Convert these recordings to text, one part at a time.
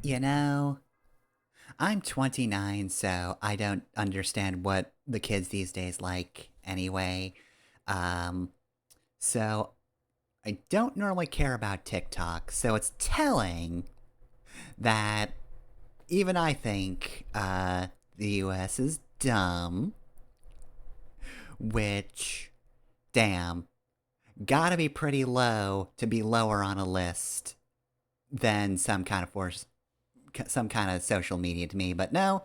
You know, I'm 29, so I don't understand what the kids these days like anyway. Um, so I don't normally care about TikTok, so it's telling that even I think the US is dumb, which, damn, gotta be pretty low to be lower on a list than some kind of social media to me. But no,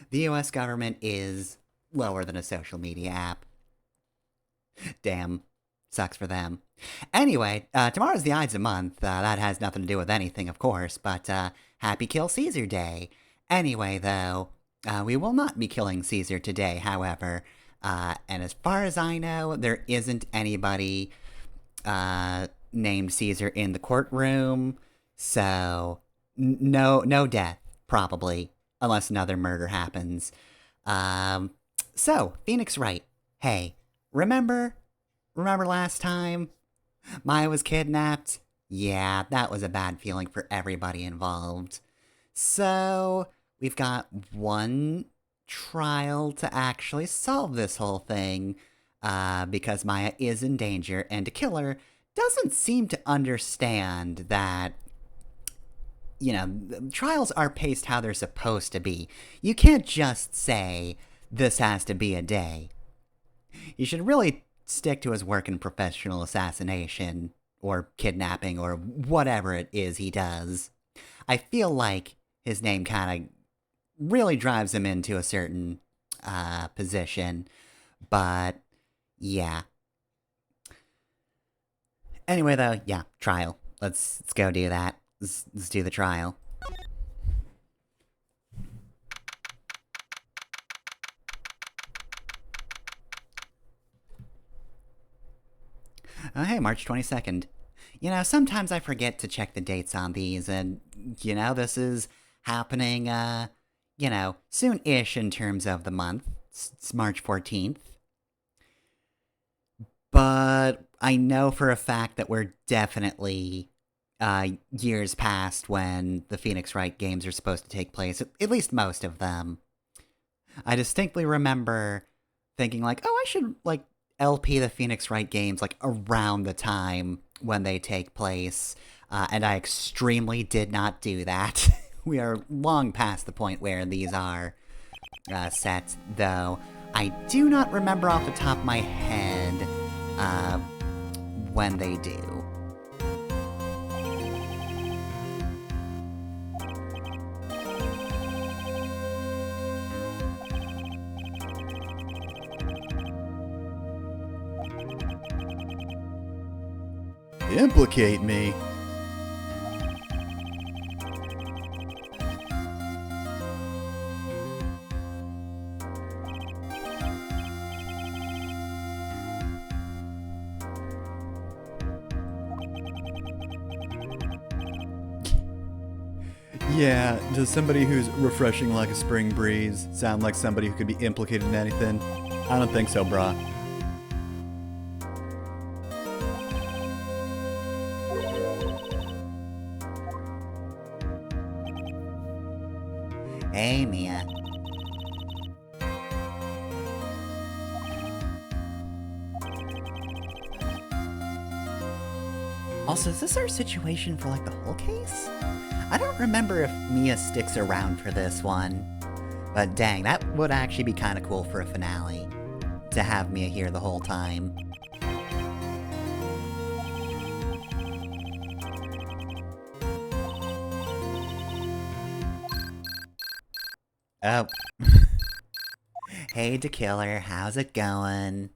the US government is lower than a social media app. Damn. Sucks for them. Anyway, tomorrow's the Ides of Month. That has nothing to do with anything, of course, but happy Kill Caesar Day. Anyway, though, we will not be killing Caesar today, however. And as far as I know, there isn't anybody named Caesar in the courtroom, so no death, probably, unless another murder happens. So, Phoenix Wright, hey, remember last time Maya was kidnapped? Yeah, that was a bad feeling for everybody involved. So, we've got one trial to actually solve this whole thing, because Maya is in danger, and a killer doesn't seem to understand that, you know, trials are paced how they're supposed to be. You can't just say, this has to be a day. You should really stick to his work in professional assassination, or kidnapping, or whatever it is he does. I feel like his name kind of really drives him into a certain position, but yeah. Anyway, though, yeah, trial. Let's go do that. Let's do the trial. Hey, March 22nd. You know, sometimes I forget to check the dates on these, and, you know, this is happening, soon-ish in terms of the month. It's March 14th. But I know for a fact that we're definitely years past when the Phoenix Wright games are supposed to take place, at least most of them. I distinctly remember thinking, like, oh, I should, like, LP the Phoenix Wright games, like, around the time when they take place, and I extremely did not do that. We are long past the point where these are set, though. I do not remember off the top of my head when they do. Implicate me. Yeah, does somebody who's refreshing like a spring breeze sound like somebody who could be implicated in anything? I don't think so, brah. Hey, Mia. Also, is this our situation for, like, the whole case? I don't remember if Mia sticks around for this one. But dang, that would actually be kind of cool for a finale. To have Mia here the whole time. Oh. Hey, DeKiller, how's it going?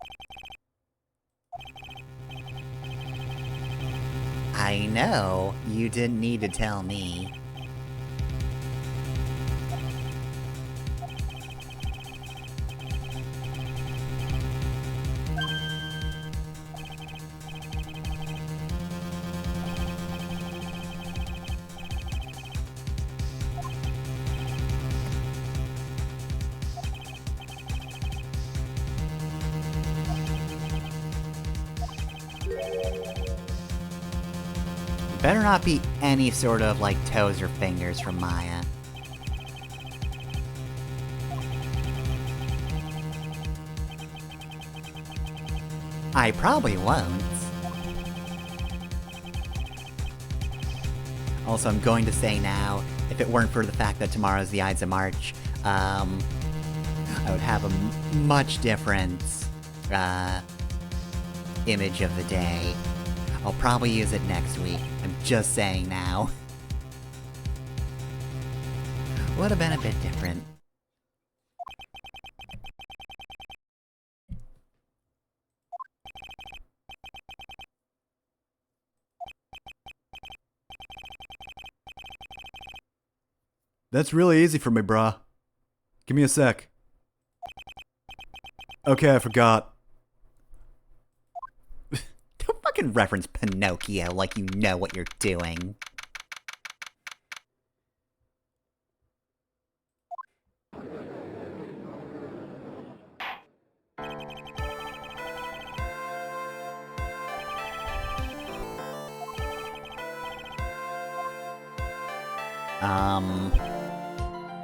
I know, you didn't need to tell me. Better not be any sort of, like, toes or fingers from Maya. I probably won't. Also, I'm going to say now, if it weren't for the fact that tomorrow's the Ides of March, I would have a much different, image of the day. I'll probably use it next week. I'm just saying now. Would have been a bit different. That's really easy for me, brah. Give me a sec. Okay, I forgot. Don't fucking reference Pinocchio like you know what you're doing.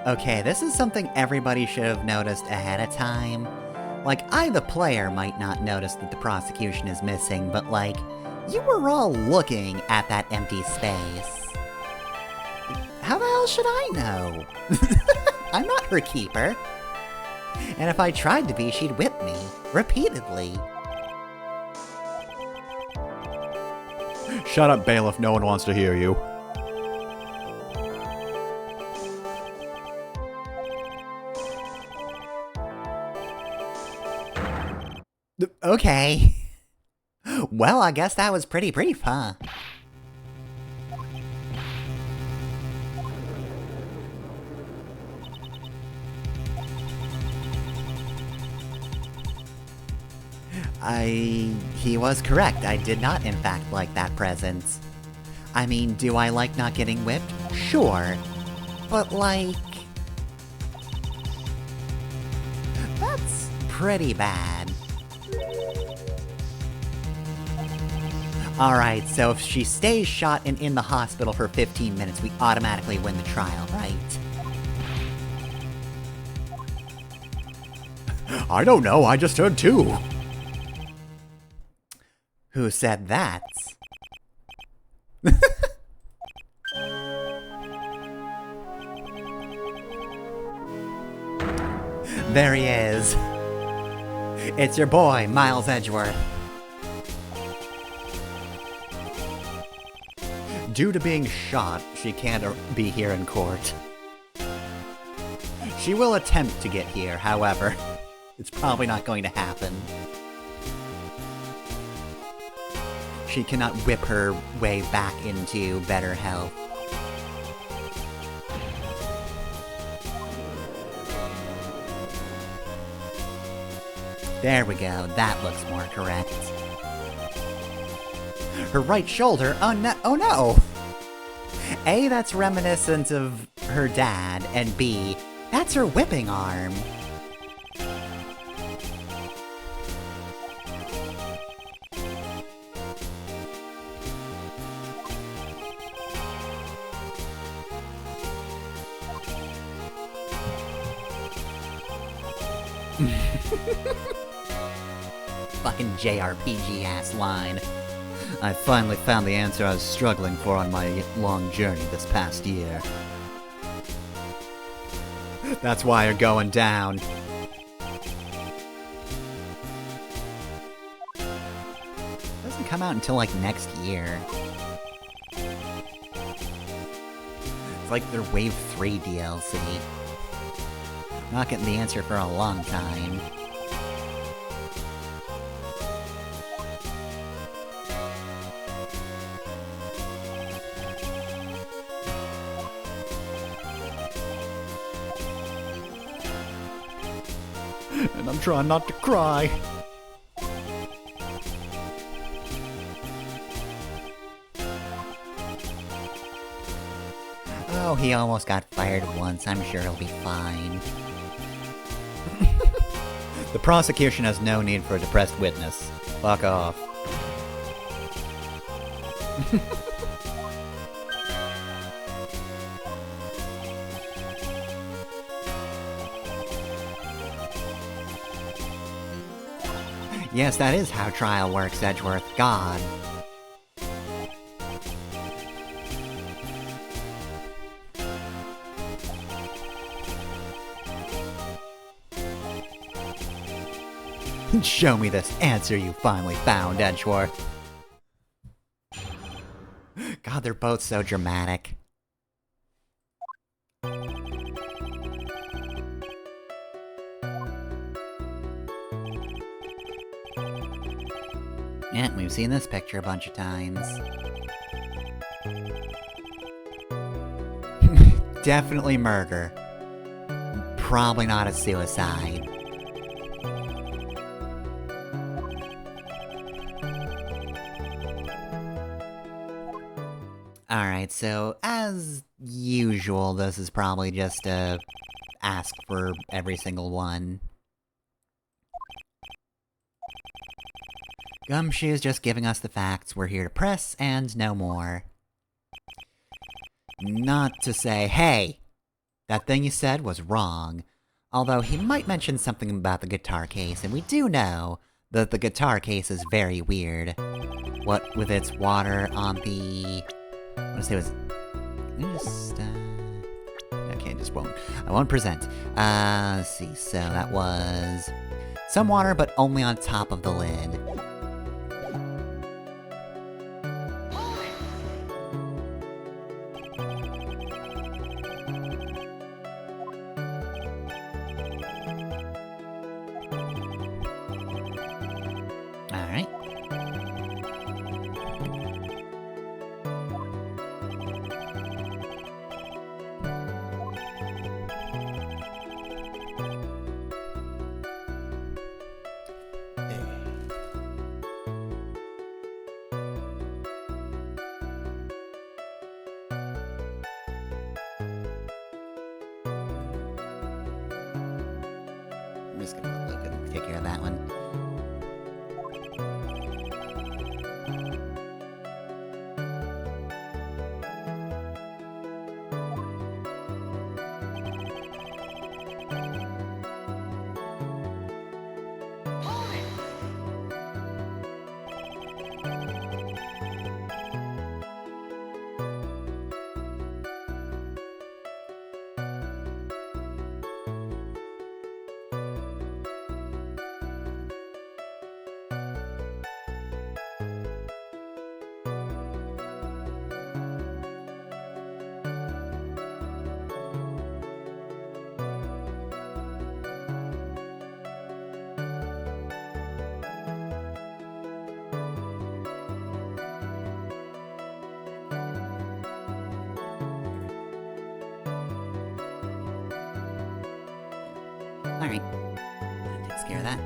Okay, this is something everybody should have noticed ahead of time. Like, I, the player, might not notice that the prosecution is missing, but, like, you were all looking at that empty space. How the hell should I know? I'm not her keeper. And if I tried to be, she'd whip me. Repeatedly. Shut up, bailiff. No one wants to hear you. Okay. Well, I guess that was pretty brief, huh? He was correct. I did not, in fact, like that presence. I mean, do I like not getting whipped? Sure. But, like... that's pretty bad. Alright, so if she stays shot and in the hospital for 15 minutes, we automatically win the trial, right? I don't know, I just heard two. Who said that? There he is. It's your boy, Miles Edgeworth. Due to being shot, she can't be here in court. She will attempt to get here, however. It's probably not going to happen. She cannot whip her way back into better health. There we go, that looks more correct. Her right shoulder, oh no! A, that's reminiscent of her dad, and B, that's her whipping arm. Fucking JRPG-ass line. I finally found the answer I was struggling for on my long journey this past year. That's why you're going down. Doesn't come out until like next year. It's like their Wave 3 DLC. Not getting the answer for a long time. And I'm trying not to cry. Oh, he almost got fired once. I'm sure he'll be fine. The prosecution has no need for a depressed witness. Fuck off. Yes, that is how trial works, Edgeworth. God. Show me this answer you finally found, Edgeworth. God, they're both so dramatic. Yeah, we've seen this picture a bunch of times. Definitely murder. Probably not a suicide. Alright, so as usual, this is probably just a ask for every single one. Gumshoe's just giving us the facts, we're here to press, and no more. Not to say, hey, that thing you said was wrong. Although he might mention something about the guitar case, and we do know that the guitar case is very weird. What with its water on the... I want to say it was... Just, okay, just won't. I won't present. Let's see, so that was... some water, but only on top of the lid. Alright. I'm just gonna look and take care of that one. Alright. That takes care of that.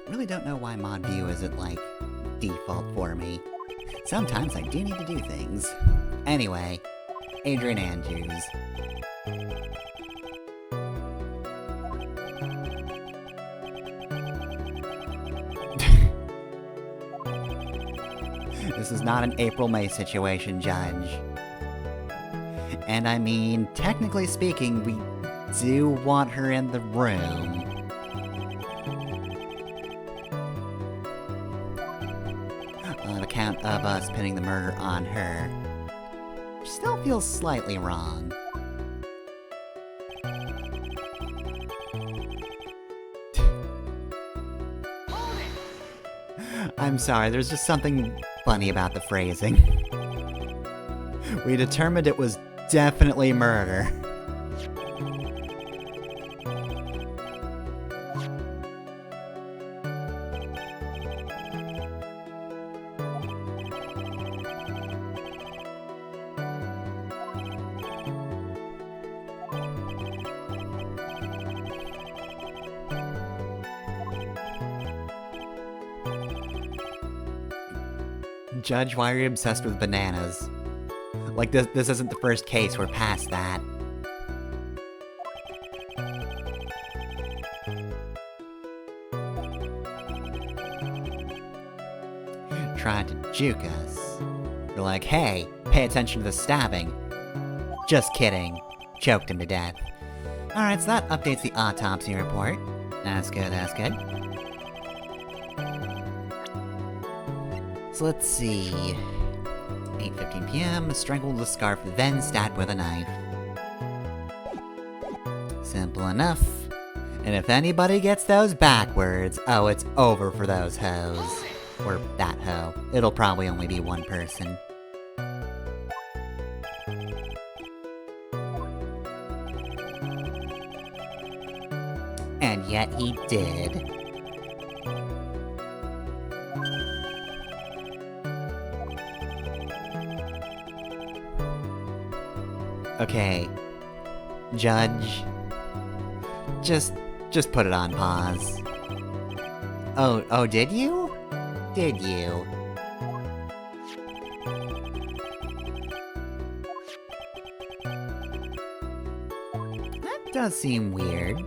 Really don't know why mod view isn't, like, default for me. Sometimes I do need to do things. Anyway, Adrian Andrews. This is not an April-May situation, Judge. And I mean, technically speaking, we do want her in the room. On account of us pinning the murder on her. Which still feels slightly wrong. I'm sorry, there's just something funny about the phrasing. We determined it was definitely murder. Judge, why are you obsessed with bananas? Like, this isn't the first case, we're past that. Trying to juke us. You're like, hey, pay attention to the stabbing. Just kidding. Choked him to death. Alright, so that updates the autopsy report. That's good, that's good. So let's see... 8:15 p.m., strangled with a scarf, then stabbed with a knife. Simple enough. And if anybody gets those backwards, oh, it's over for those hoes. Or that hoe. It'll probably only be one person. And yet he did. Okay. Judge. Just put it on pause. Oh, did you? Did you? That does seem weird.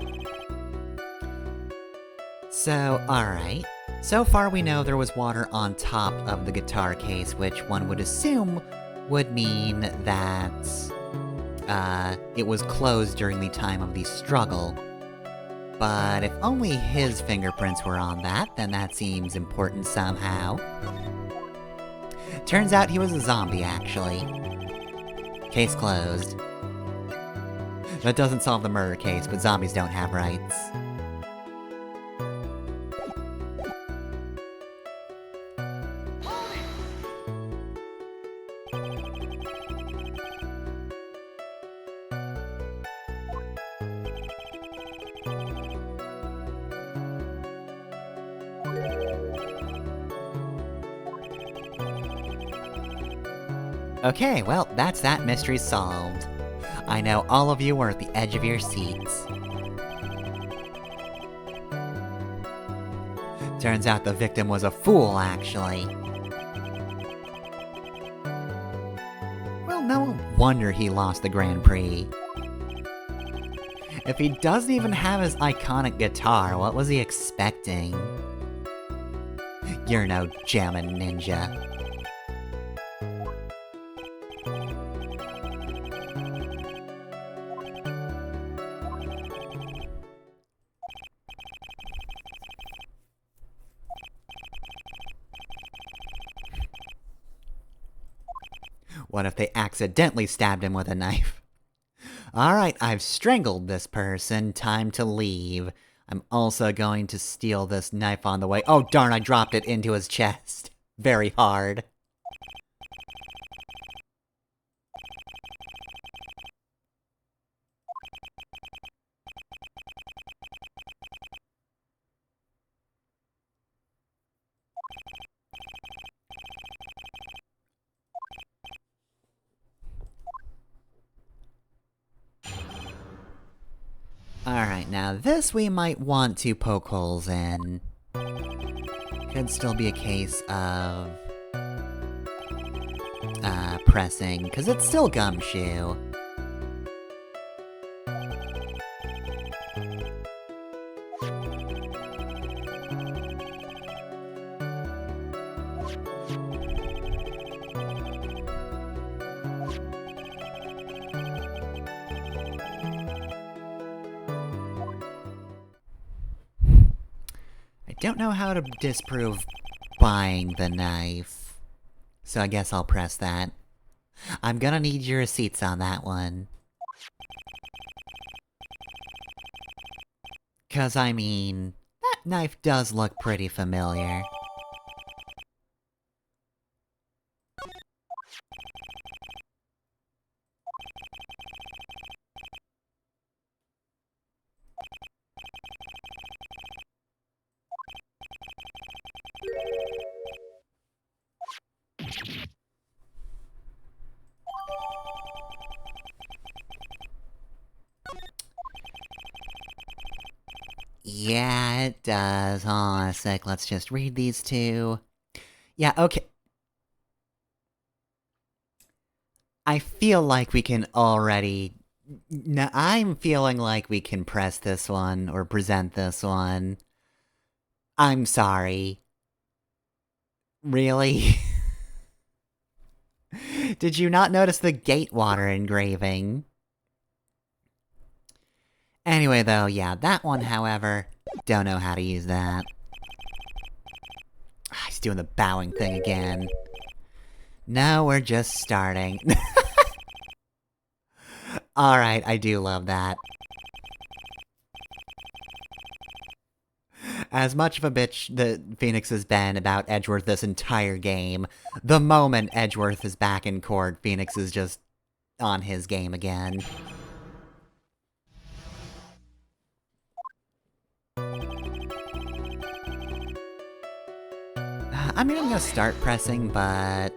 So, alright. So far we know there was water on top of the guitar case, which one would assume would mean that... it was closed during the time of the struggle. But if only his fingerprints were on that, then that seems important somehow. Turns out he was a zombie, actually. Case closed. That doesn't solve the murder case, but zombies don't have rights. Okay, well, that's that mystery solved. I know all of you were at the edge of your seats. Turns out the victim was a fool, actually. Well, no wonder he lost the Grand Prix. If he doesn't even have his iconic guitar, what was he expecting? You're no jammin' ninja. What if they accidentally stabbed him with a knife? Alright, I've strangled this person. Time to leave. I'm also going to steal this knife on the way. Oh darn, I dropped it into his chest. Very hard. Alright, now this we might want to poke holes in. Could still be a case of... pressing, because it's still Gumshoe. I don't know how to disprove buying the knife, so I guess I'll press that. I'm gonna need your receipts on that one. 'Cause I mean, that knife does look pretty familiar. Yeah, it does. Hold on a sec, let's just read these two. Yeah, okay. I feel like we can already... No, I'm feeling like we can press this one, or present this one. I'm sorry. Really? Did you not notice the Gatewater engraving? Anyway, though, yeah, that one, however, don't know how to use that. He's doing the bowing thing again. No, we're just starting. Alright, I do love that. As much of a bitch that Phoenix has been about Edgeworth this entire game, the moment Edgeworth is back in court, Phoenix is just on his game again. I mean, I'm gonna start pressing, but...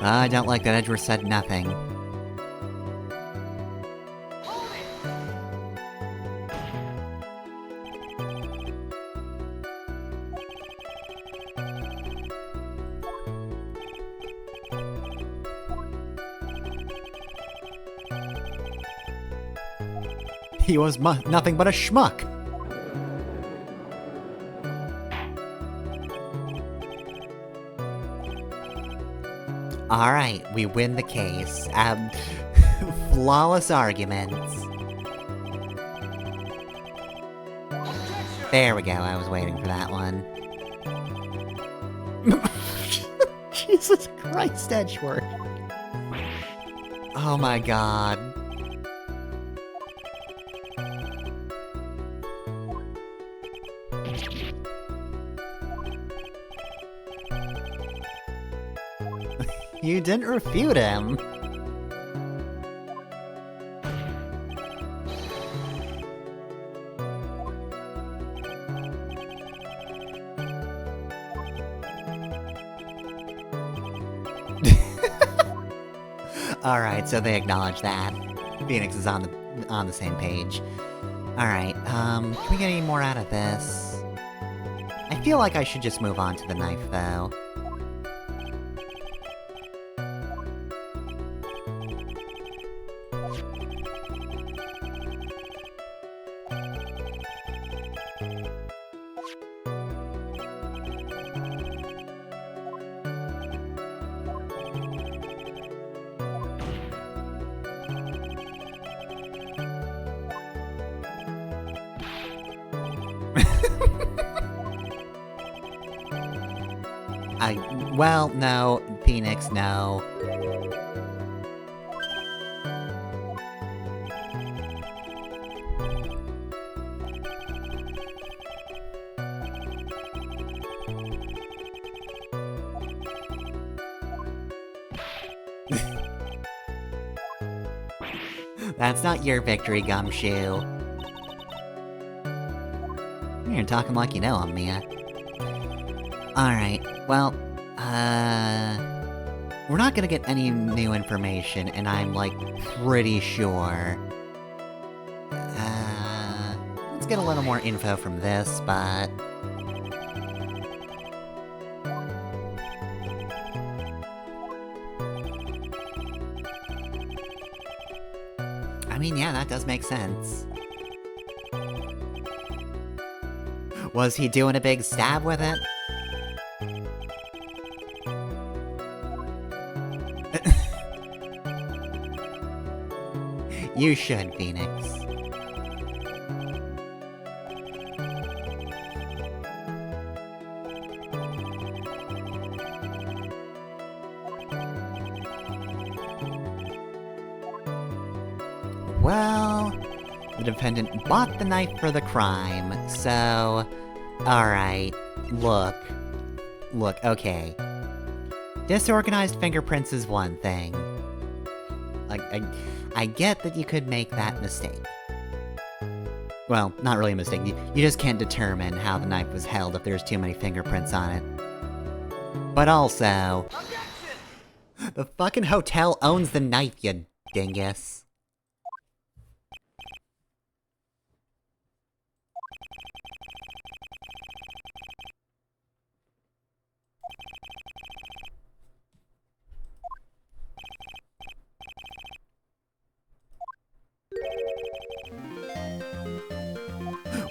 I don't like that Edgeworth said nothing. He was nothing but a schmuck. Alright, we win the case. Flawless arguments. There we go, I was waiting for that one. Jesus Christ, Edgeworth. Oh my god. You didn't refute him. Alright, so they acknowledge that. Phoenix is on the same page. Alright, can we get any more out of this? I feel like I should just move on to the knife, though. Well, no, Phoenix, no. That's not your victory, Gumshoe. You're talking like you know him, Mia. Alright, well, we're not gonna get any new information, and I'm, like, pretty sure. Let's get a little more info from this, but... I mean, yeah, that does make sense. Was he doing a big stab with it? You should, Phoenix. Well, the defendant bought the knife for the crime, so... Alright, look, okay. Disorganized fingerprints is one thing. Like, I get that you could make that mistake. Well, not really a mistake, you just can't determine how the knife was held if there's too many fingerprints on it. But also... Objection! The fucking hotel owns the knife, you dingus.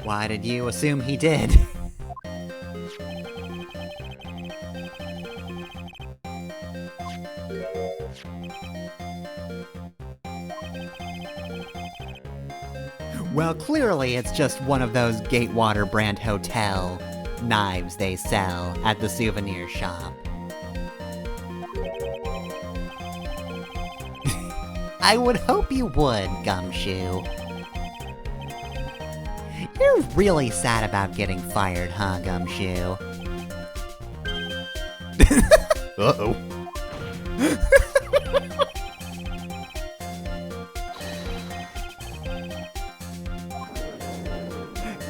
Why did you assume he did? Well, clearly it's just one of those Gatewater brand hotel knives they sell at the souvenir shop. I would hope you would, Gumshoe. You're really sad about getting fired, huh, Gumshoe? Uh-oh.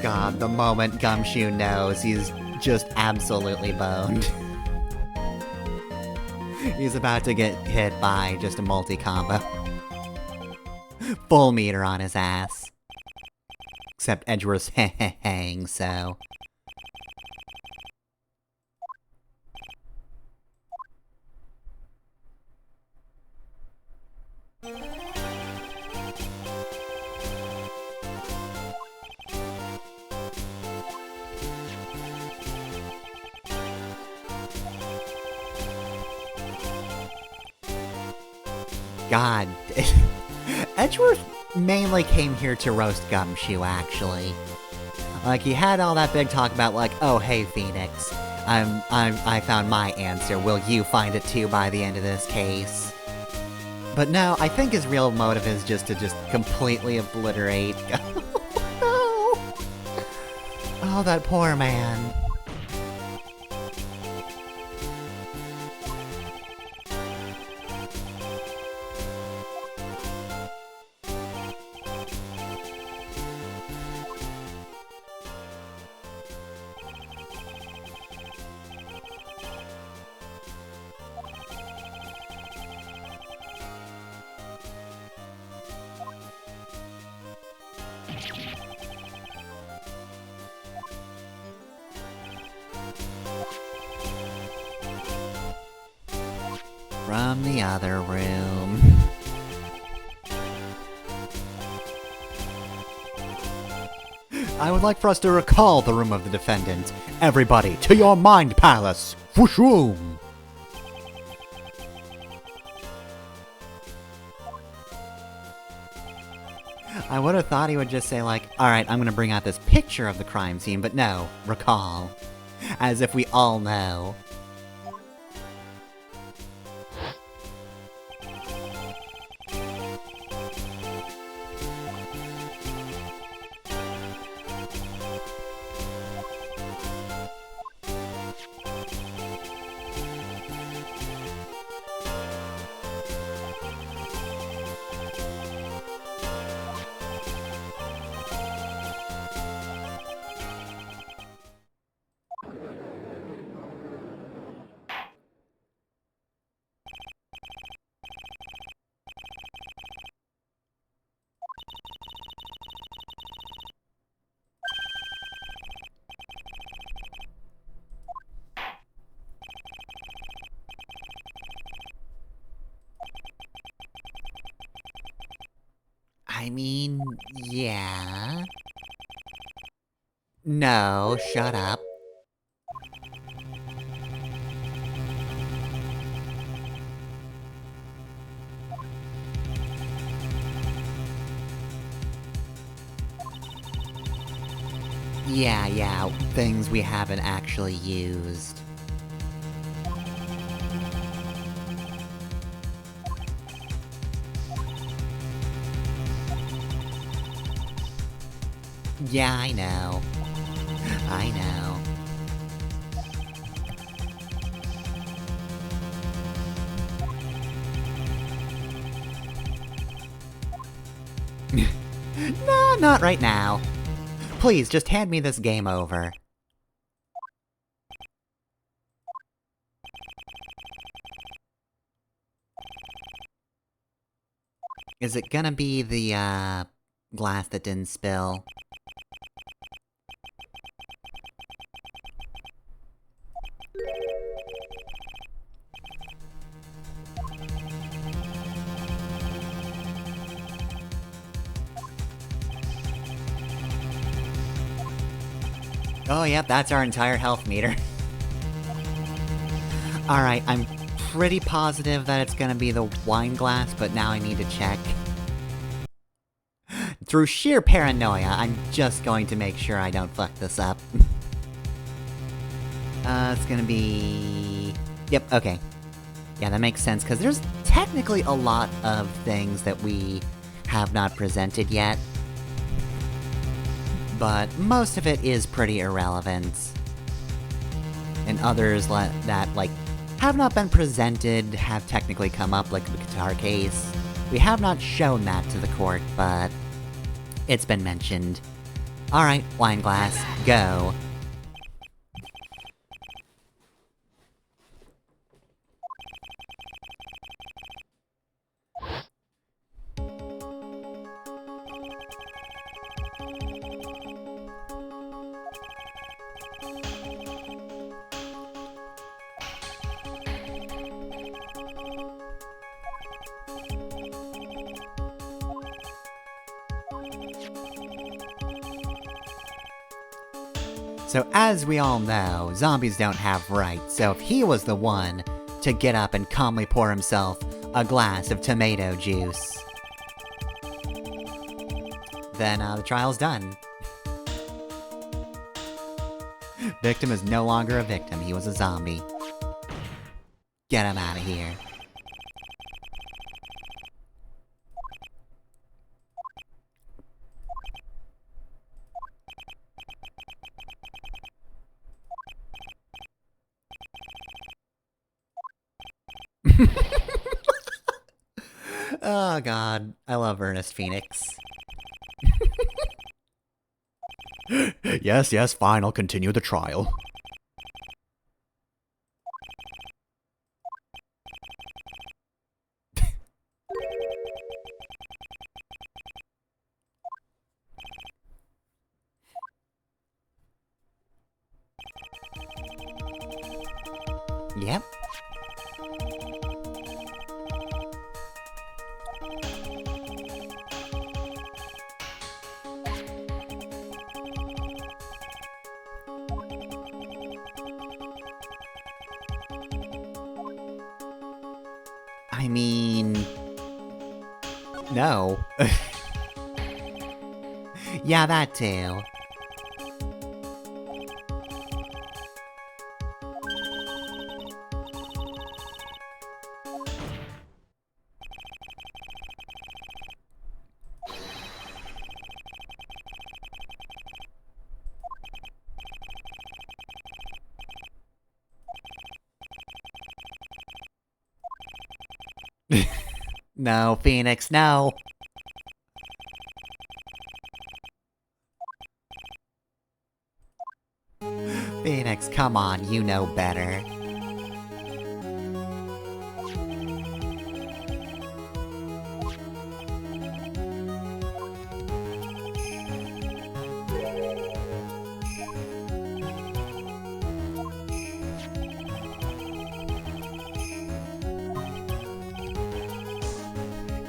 God, the moment Gumshoe knows, he's just absolutely boned. He's about to get hit by just a multi-combo. Full meter on his ass. Except Edgeworth's hang, so... God... Edgeworth mainly came here to roast Gumshoe, actually. Like, he had all that big talk about, like, oh, hey, Phoenix, I found my answer, will you find it too by the end of this case? But no, I think his real motive is just to completely obliterate... Oh, no! Oh, that poor man. From the other room. I would like for us to recall the room of the defendant. Everybody, to your mind palace! Whooshoom! I would have thought he would just say like, alright, I'm gonna bring out this picture of the crime scene, but no, recall. As if we all know. I mean, yeah. No, shut up. Yeah, things we haven't actually used. Yeah, I know. I know. No, not right now. Please, just hand me this game over. Is it gonna be the, glass that didn't spill? Oh, yep, that's our entire health meter. Alright, I'm pretty positive that it's gonna be the wine glass, but now I need to check. Through sheer paranoia, I'm just going to make sure I don't fuck this up. It's gonna be... Yep, okay. Yeah, that makes sense, because there's technically a lot of things that we have not presented yet. But most of it is pretty irrelevant. And others that, like, have not been presented, have technically come up, like the guitar case. We have not shown that to the court, but it's been mentioned. Alright, wine glass, go. So as we all know, zombies don't have rights, so if he was the one to get up and calmly pour himself a glass of tomato juice, then the trial's done. Victim is no longer a victim, he was a zombie. Get him out of here. Oh god, I love Ernest Phoenix. Yes, fine, I'll continue the trial. Yep. I mean... No. Yeah, that too. No, Phoenix, no! Phoenix, come on, you know better.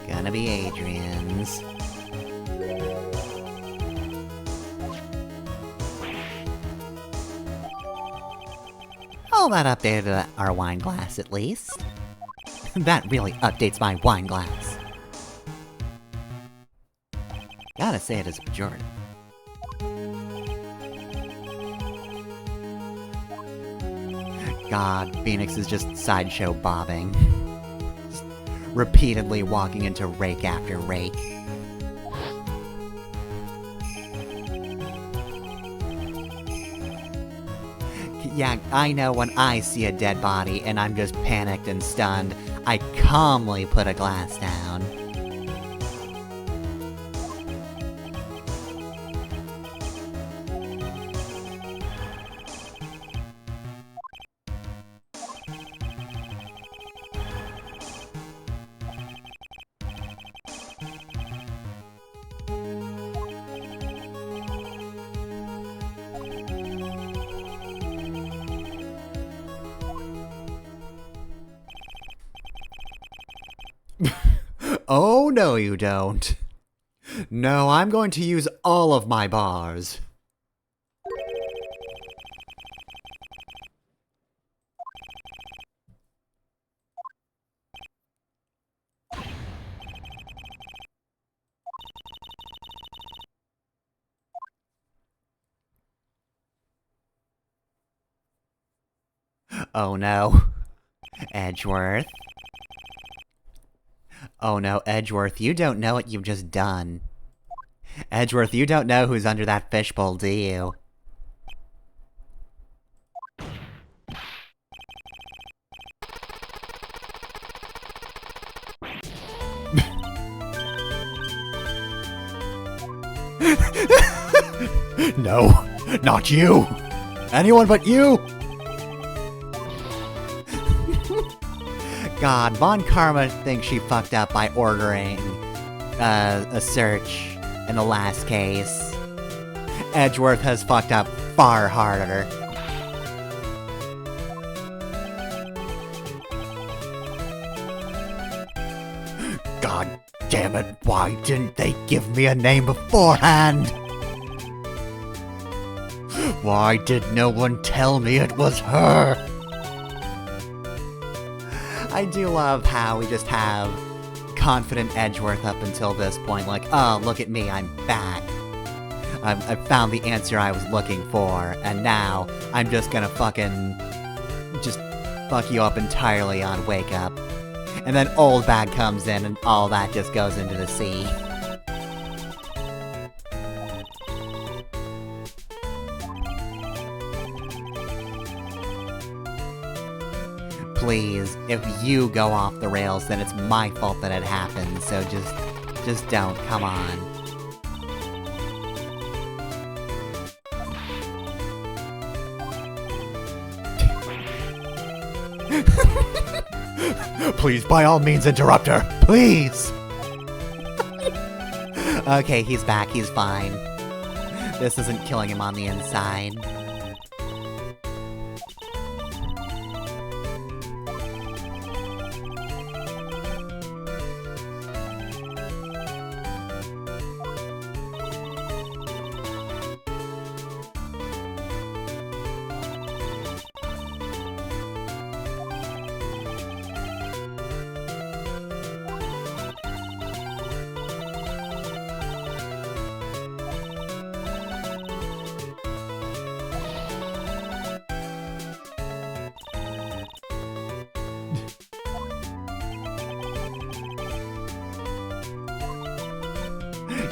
Gonna be Adrian's. Well, that updated our wine glass, at least. That really updates my wine glass. Gotta say it is a pejorative. God, Phoenix is just sideshow bobbing. Just repeatedly walking into rake after rake. Yeah, I know when I see a dead body and I'm just panicked and stunned, I calmly put a glass down. Oh, no you don't. No, I'm going to use all of my bars. Oh no. Edgeworth. Oh no, Edgeworth, you don't know what you've just done. Edgeworth, you don't know who's under that fishbowl, do you? No, not you! Anyone but you! God, Von Karma thinks she fucked up by ordering a search in the last case. Edgeworth has fucked up far harder. God damn it, why didn't they give me a name beforehand? Why did no one tell me it was her? I do love how we just have confident Edgeworth up until this point, like, oh, look at me, I'm back. I found the answer I was looking for, and now I'm just gonna just fuck you up entirely on Wake Up. And then Old Bag comes in, and all that just goes into the sea. Please, if you go off the rails, then it's my fault that it happened, so just don't, come on. Please, by all means, interrupt her, please! Okay, he's back, he's fine. This isn't killing him on the inside.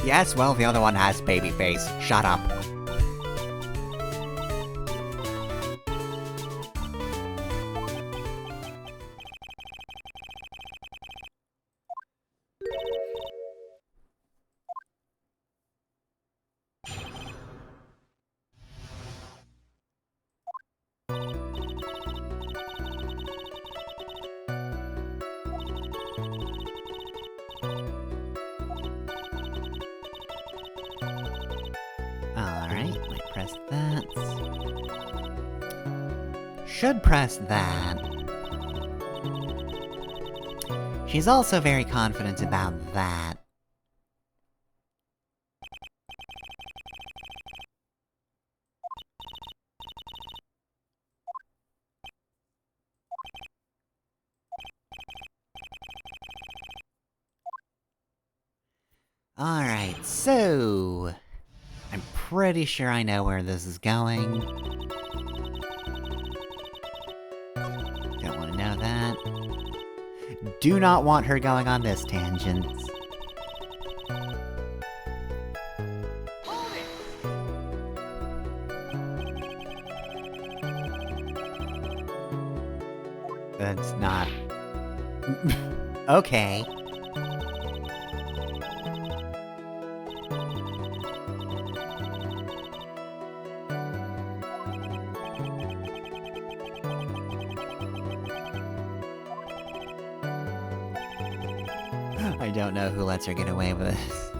Yes, well, the other one has baby face. Shut up. Alright, might press that. Should press that. She's also very confident about that. So, I'm pretty sure I know where this is going. Don't want to know that. Do not want her going on this tangent. That's not... Okay. I don't know who lets her get away with this.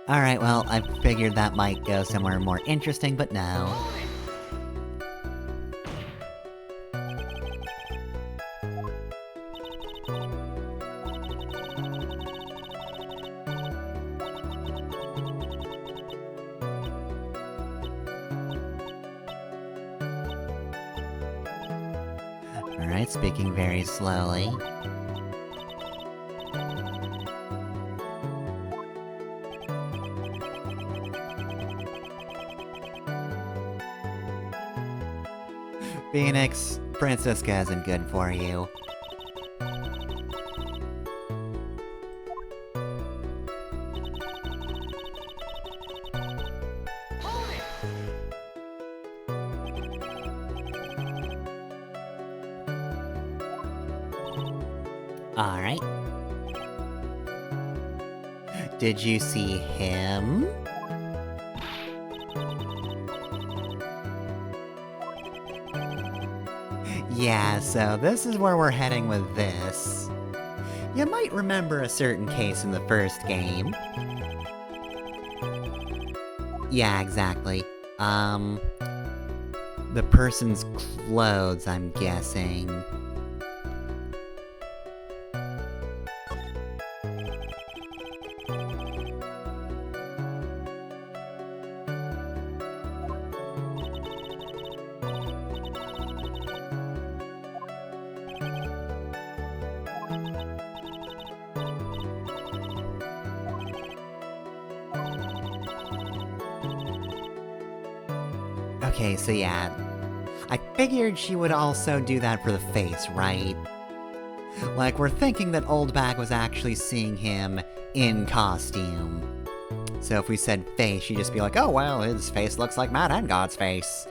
Alright, well, I figured that might go somewhere more interesting, but no. Alright, speaking very slowly. Phoenix, Francisca isn't good for you. Alright. Did you see him? Yeah, so this is where we're heading with this. You might remember a certain case in the first game. Yeah, exactly. The person's clothes, I'm guessing. Okay, so yeah. I figured she would also do that for the face, right? Like, we're thinking that Old Bag was actually seeing him in costume. So if we said face, she'd just be like, oh well, his face looks like Mad God's face.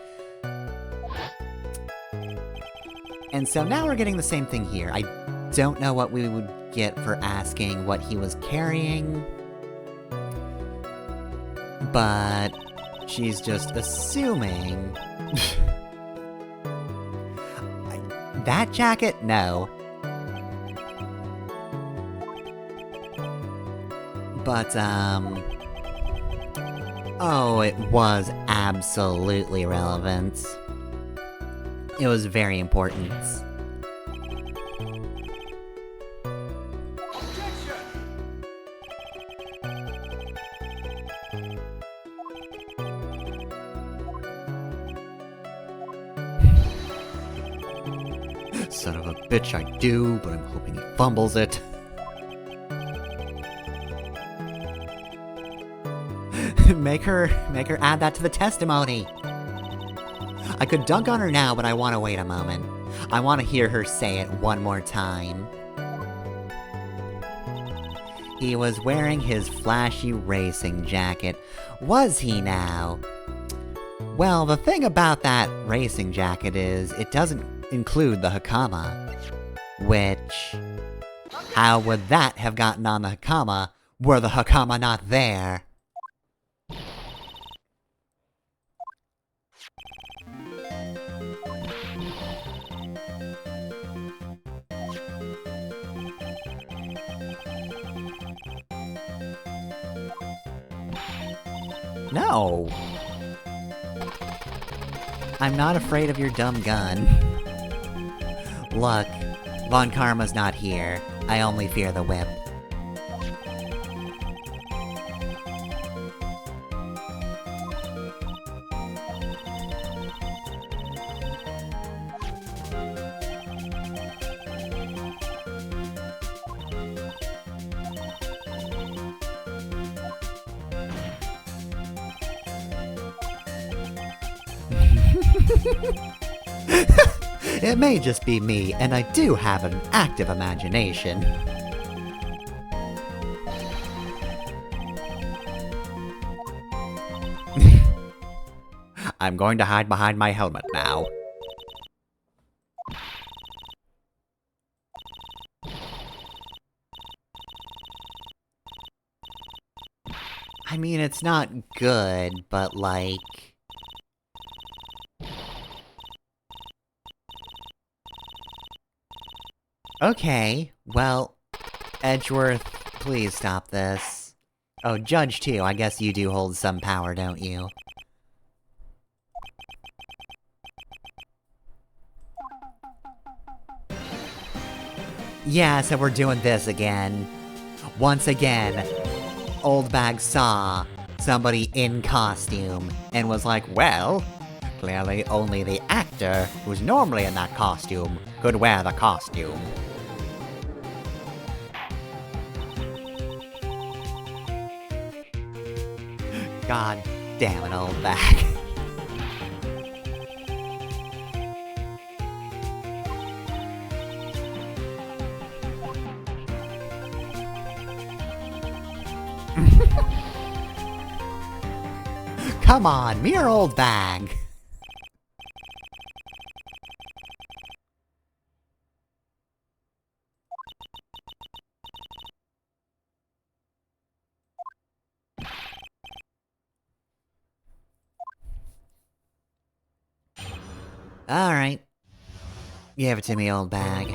And so now we're getting the same thing here. I don't know what we would get for asking what he was carrying. But she's just assuming... That jacket? No. But, oh, it was absolutely relevant. It was very important. Son of a bitch, I do, but I'm hoping he fumbles it. Make her add that to the testimony. I could dunk on her now, but I want to wait a moment. I want to hear her say it one more time. He was wearing his flashy racing jacket. Was he now? Well, the thing about that racing jacket is, it doesn't include the Hakama. Which... how would that have gotten on the Hakama, were the Hakama not there? No! I'm not afraid of your dumb gun. Look, Von Karma's not here. I only fear the whip. It may just be me, and I do have an active imagination. I'm going to hide behind my helmet now. I mean, it's not good, but like... Okay, well, Edgeworth, please stop this. Oh, Judge too, I guess you do hold some power, don't you? Yeah, so we're doing this again. Once again, Old Bag saw somebody in costume and was like, well, clearly only the actor who's normally in that costume could wear the costume. God damn it, Old Bag. Come on, mere Old Bag. Alright. Give it to me, Old Bag.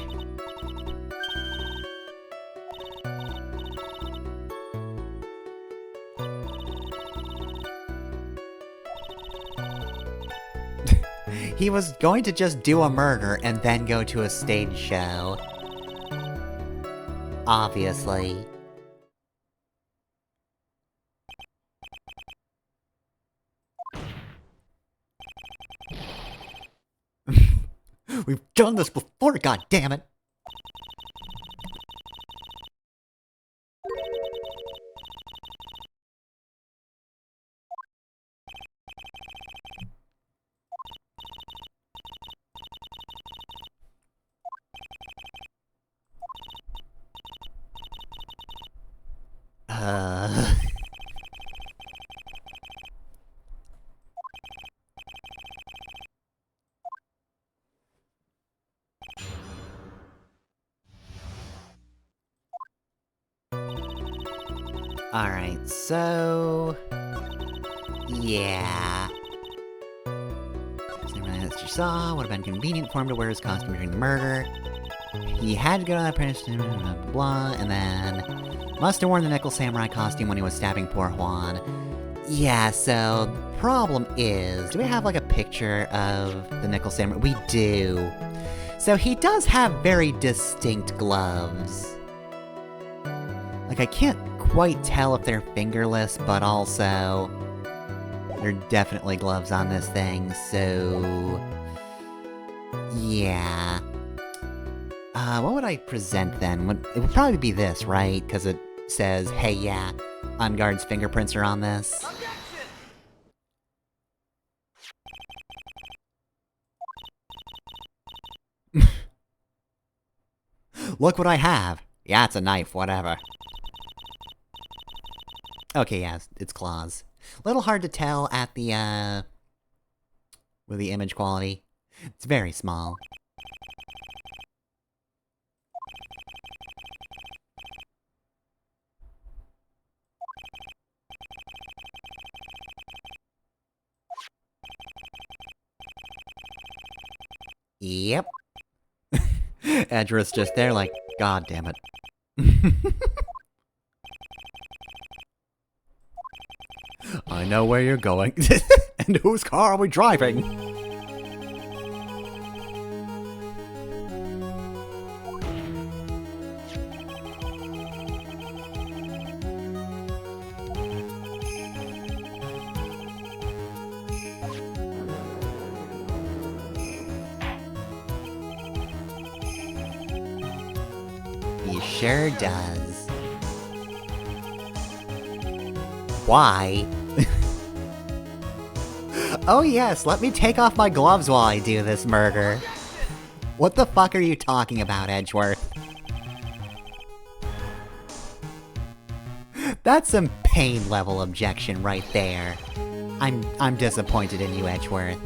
He was going to just do a murder and then go to a stage show. Obviously. We've done this before, goddammit! Alright, so... yeah... As you saw, would have been convenient for him to wear his costume during the murder. He had to go to that apprentice, blah, blah, blah, and then... must have worn the Nickel Samurai costume when he was stabbing poor Juan. Yeah, so... the problem is... do we have, like, a picture of the Nickel Samurai? We do. So he does have very distinct gloves. Like, I can't quite tell if they're fingerless, but also... there are definitely gloves on this thing, so... yeah... what would I present then? It would probably be this, right? Because it says, hey, yeah, On Guard's fingerprints are on this. Look what I have! Yeah, it's a knife, whatever. Okay, yeah, it's claws. Little hard to tell at the, with the image quality. It's very small. Yep. Edgeworth's just there like, god damn it. I know where you're going. And whose car are we driving? He sure does. Why? Oh yes, let me take off my gloves while I do this murder. What the fuck are you talking about, Edgeworth? That's some pain level objection right there. I'm disappointed in you, Edgeworth.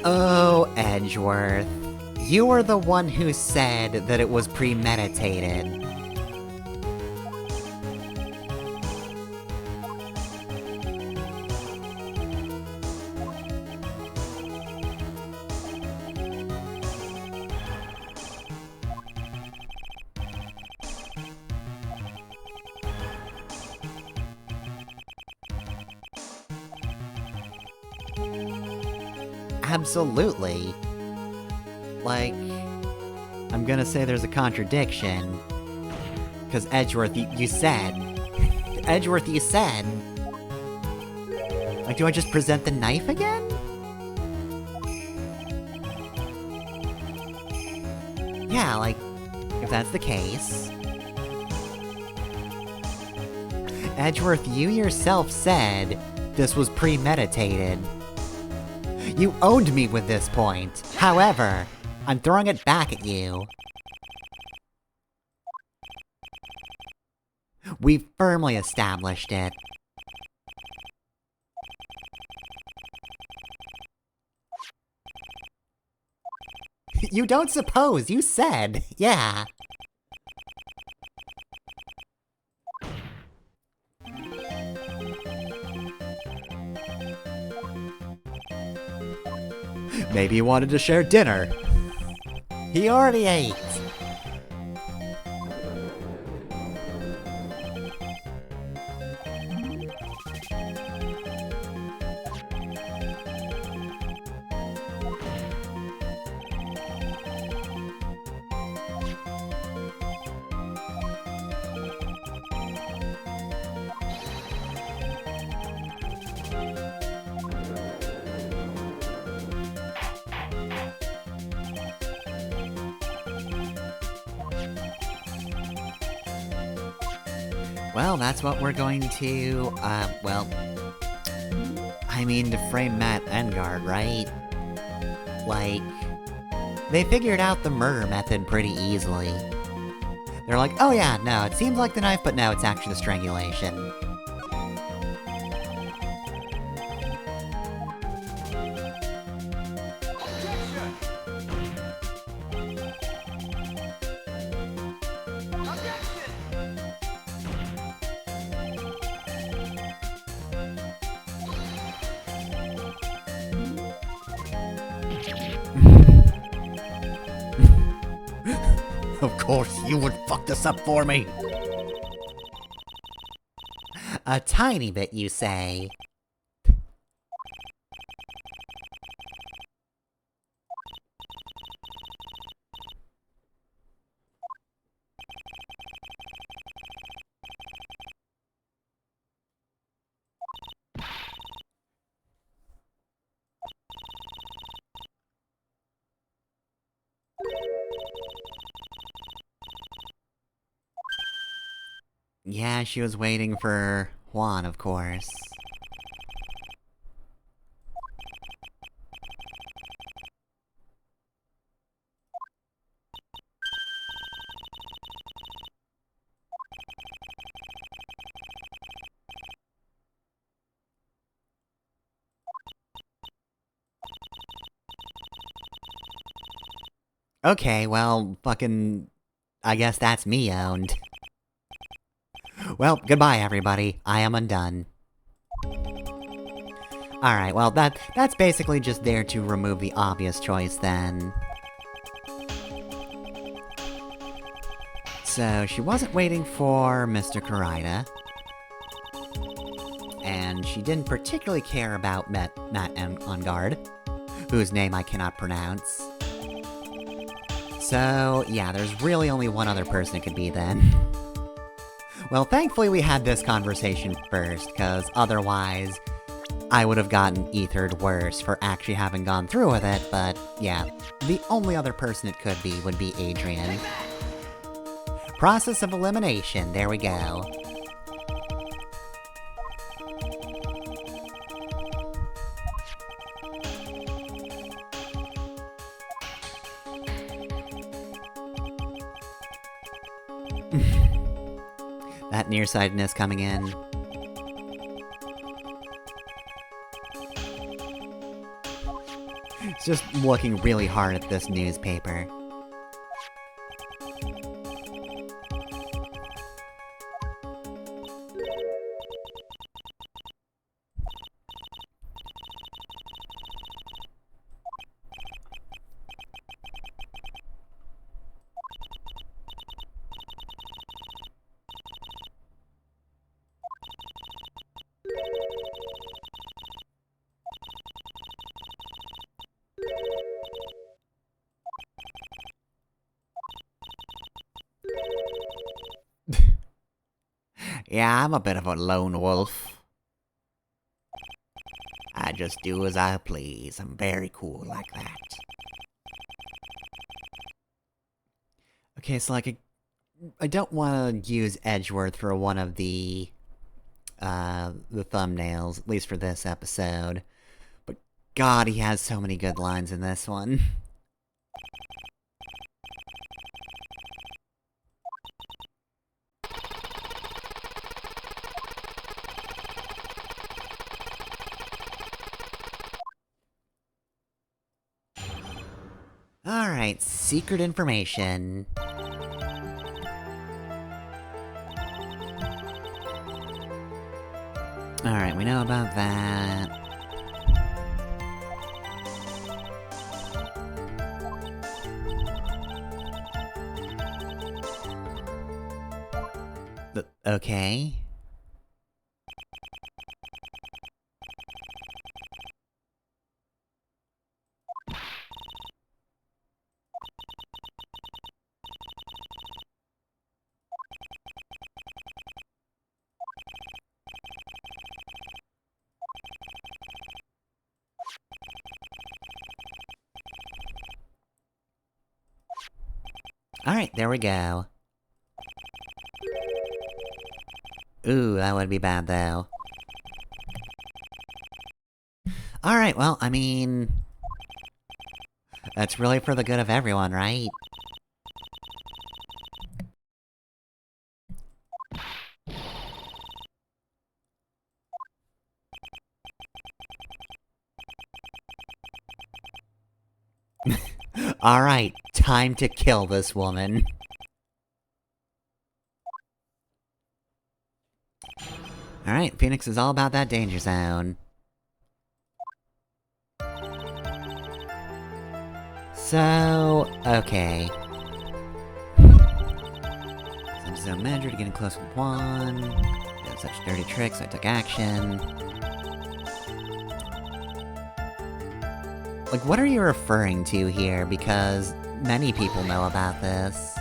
Oh, Edgeworth. You were the one who said that it was premeditated. Absolutely. Like, I'm gonna say there's a contradiction. Because Edgeworth, you said... Edgeworth, you said... Like, do I just present the knife again? Yeah, like, if that's the case... Edgeworth, you yourself said this was premeditated. You owned me with this point. However, I'm throwing it back at you. We've firmly established it. You don't suppose, you said, yeah. Maybe he wanted to share dinner. He already ate. Well, that's what we're going to, well... I mean, to frame Matt Engard, right? Like... They figured out the murder method pretty easily. They're like, oh yeah, no, it seems like the knife, but no, it's actually the strangulation. Of course, you would fuck this up for me. A tiny bit, you say? Yeah, she was waiting for Juan, of course. Okay, well, fucking... I guess that's me owned. Well, goodbye everybody, I am undone. Alright, well that's basically just there to remove the obvious choice then. So, she wasn't waiting for Mr. Karaida. And she didn't particularly care about Matt Engard, whose name I cannot pronounce. So, yeah, there's really only one other person it could be then. Well, thankfully we had this conversation first, cause otherwise... I would have gotten ethered worse for actually having gone through with it, but yeah. The only other person it could be would be Adrian. Process of elimination, there we go. That nearsightedness coming in. It's just looking really hard at this newspaper. Yeah, I'm a bit of a lone wolf. I just do as I please. I'm very cool like that. Okay, so like, I don't want to use Edgeworth for one of the thumbnails, at least for this episode. But God, he has so many good lines in this one. Alright, secret information. Alright, we know about that. Okay. Alright, there we go. Ooh, that would be bad, though. Alright, well, I mean... that's really for the good of everyone, right? Alright, time to kill this woman. Alright, Phoenix is all about that danger zone. So... okay. I'm so manager to getting close with one. Did such dirty tricks, I took action. Like, what are you referring to here? Because many people know about this.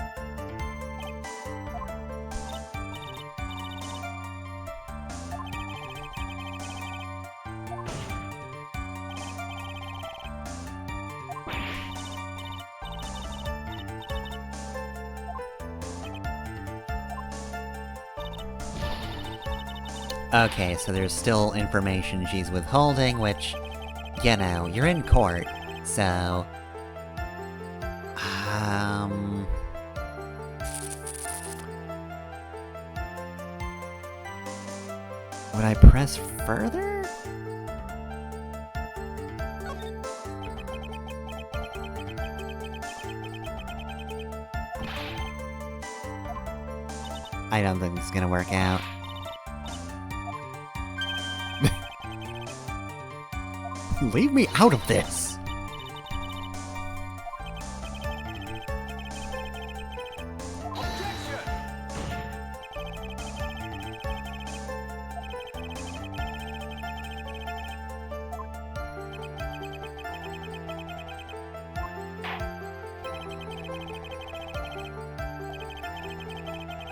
Okay, so there's still information she's withholding, which, you know, you're in court, so... would I press further? I don't think this is gonna work out. Leave me out of this!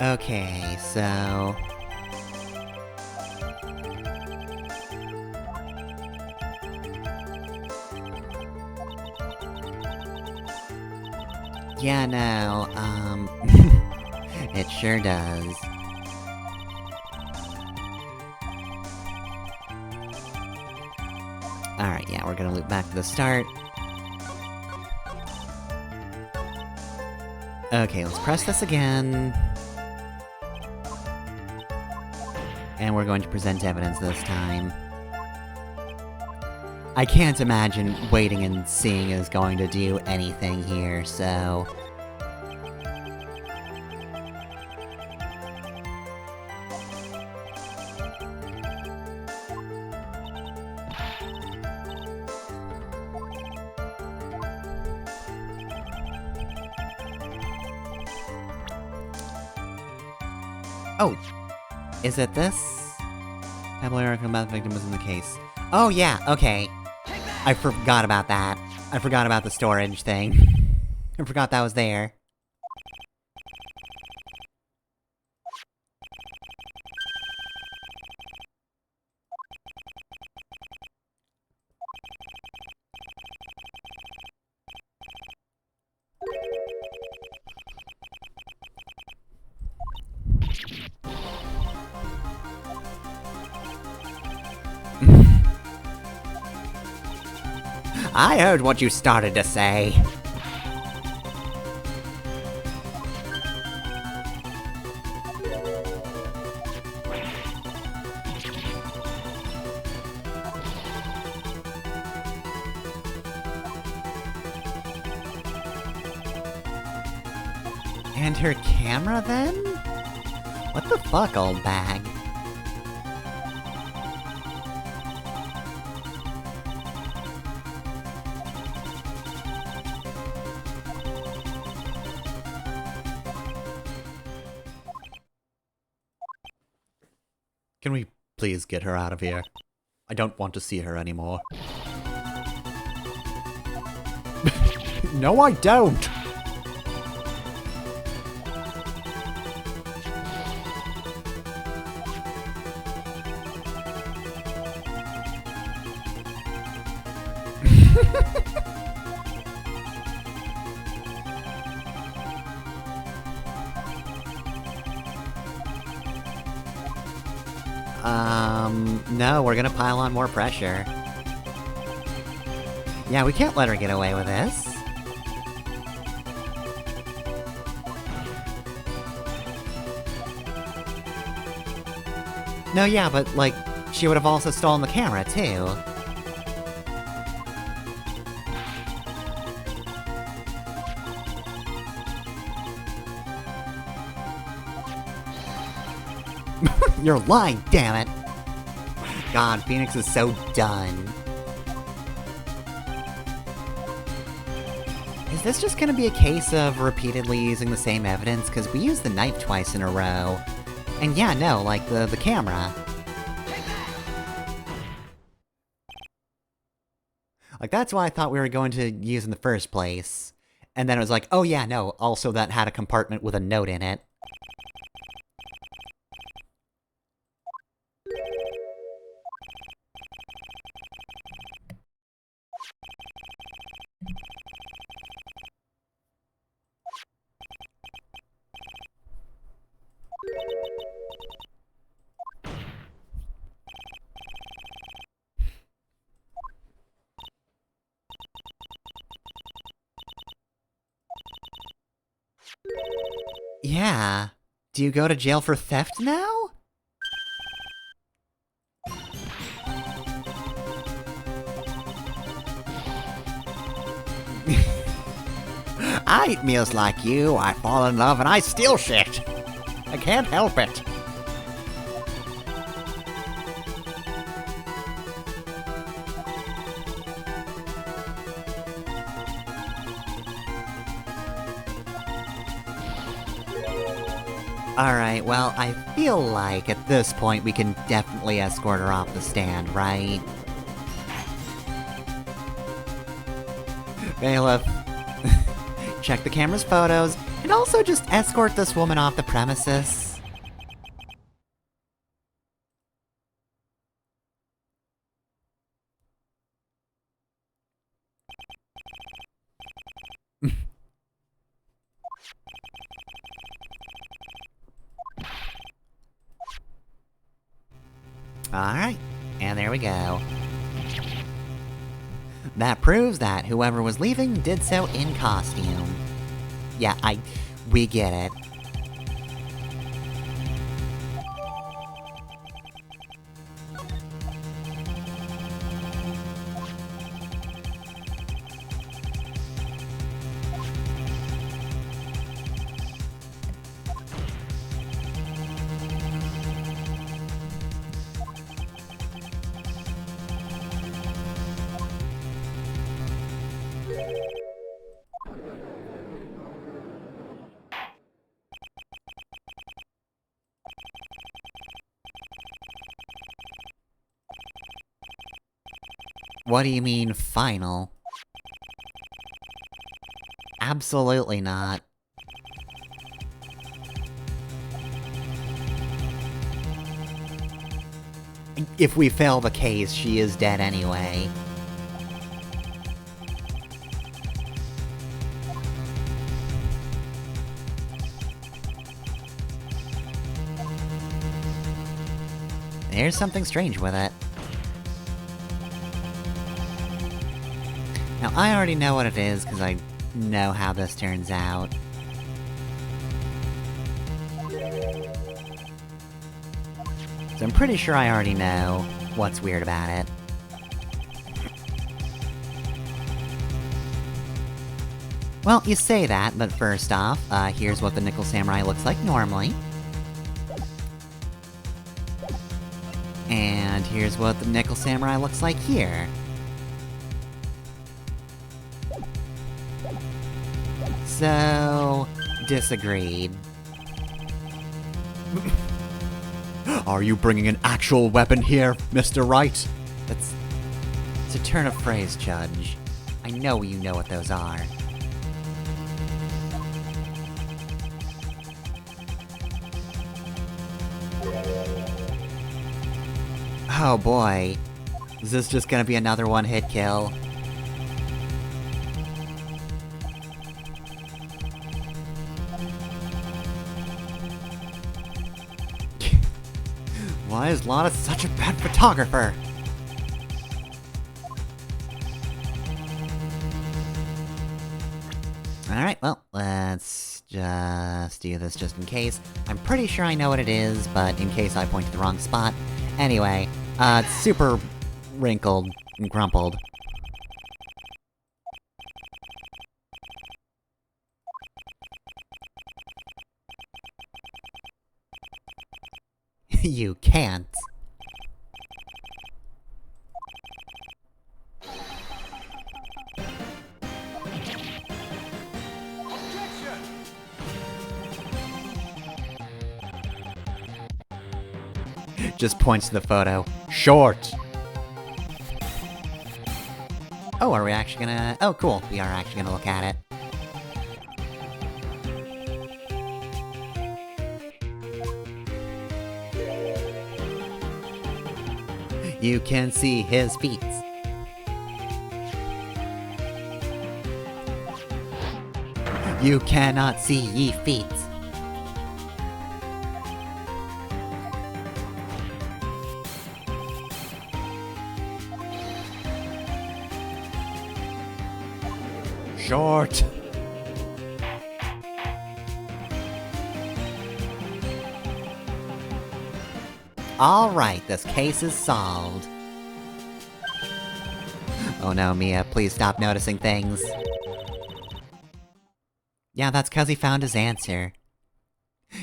Okay, so... Yeah, no, it sure does. Alright, yeah, we're gonna loop back to the start. Okay, let's press this again. And we're going to present evidence this time. I can't imagine waiting and seeing is going to do anything here, so... Oh! Is it this? I believe about the victim was in the case. Oh yeah, okay. I forgot about that. I forgot about the storage thing. I forgot that was there. I heard what you started to say. And her camera, then? What the fuck, old bag? Can we please get her out of here? I don't want to see her anymore. No, I don't! No, we're gonna pile on more pressure. Yeah, we can't let her get away with this. No, yeah, but, like, she would have also stolen the camera, too. You're lying, damn it! God, Phoenix is so done. Is this just gonna be a case of repeatedly using the same evidence? Because we used the knife twice in a row. And yeah, no, like, the camera. Like, that's what I thought we were going to use in the first place. And then it was like, oh yeah, no, also that had a compartment with a note in it. Yeah. Do you go to jail for theft now? I eat meals like you, I fall in love, and I steal shit! I can't help it. Alright, well, I feel like at this point we can definitely escort her off the stand, right? Bailiff, check the camera's photos, and also just escort this woman off the premises. Alright, and there we go. That proves that whoever was leaving did so in costume. Yeah, we get it. What do you mean, final? Absolutely not. If we fail the case, she is dead anyway. There's something strange with it. Now, I already know what it is, because I know how this turns out. So I'm pretty sure I already know what's weird about it. Well, you say that, but first off, here's what the Nickel Samurai looks like normally. And here's what the Nickel Samurai looks like here. So... disagreed. Are you bringing an actual weapon here, Mr. Wright? It's a turn of phrase, Judge. I know you know what those are. Oh boy. Is this just gonna be another one-hit kill? Why is Lana such a bad photographer? Alright, well, let's just do this just in case. I'm pretty sure I know what it is, but in case I point to the wrong spot. Anyway, it's super wrinkled and crumpled. You can't. Just points to the photo. Short! Oh, are we actually gonna... Oh, cool. We are actually gonna look at it. You can see his feet. You cannot see ye feet. Short. Alright, this case is solved. Oh no, Mia, please stop noticing things. Yeah, that's 'cause he found his answer.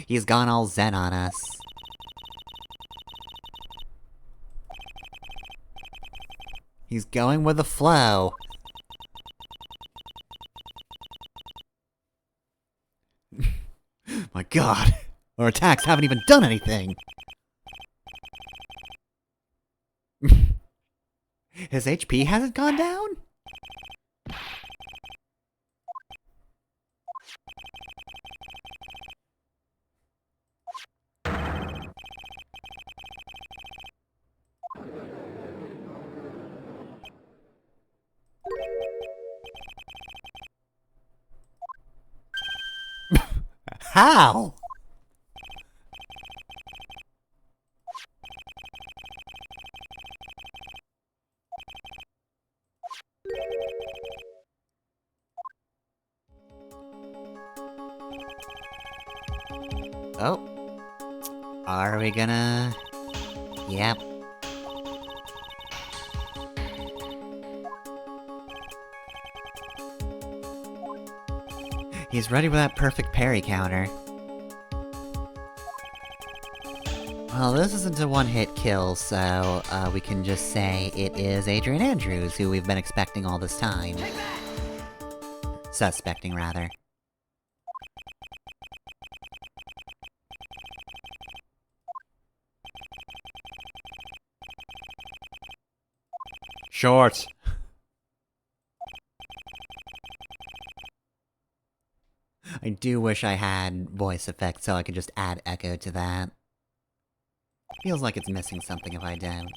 He's gone all zen on us. He's going with the flow. My god, our attacks haven't even done anything! His HP hasn't gone down? How? Oh. Are we gonna... Yep. He's ready with that perfect parry counter. Well, this isn't a one-hit kill, so, we can just say it is Adrian Andrews, who we've been expecting all this time. Suspecting, rather. Short. I do wish I had voice effects so I could just add echo to that. Feels like it's missing something if I don't.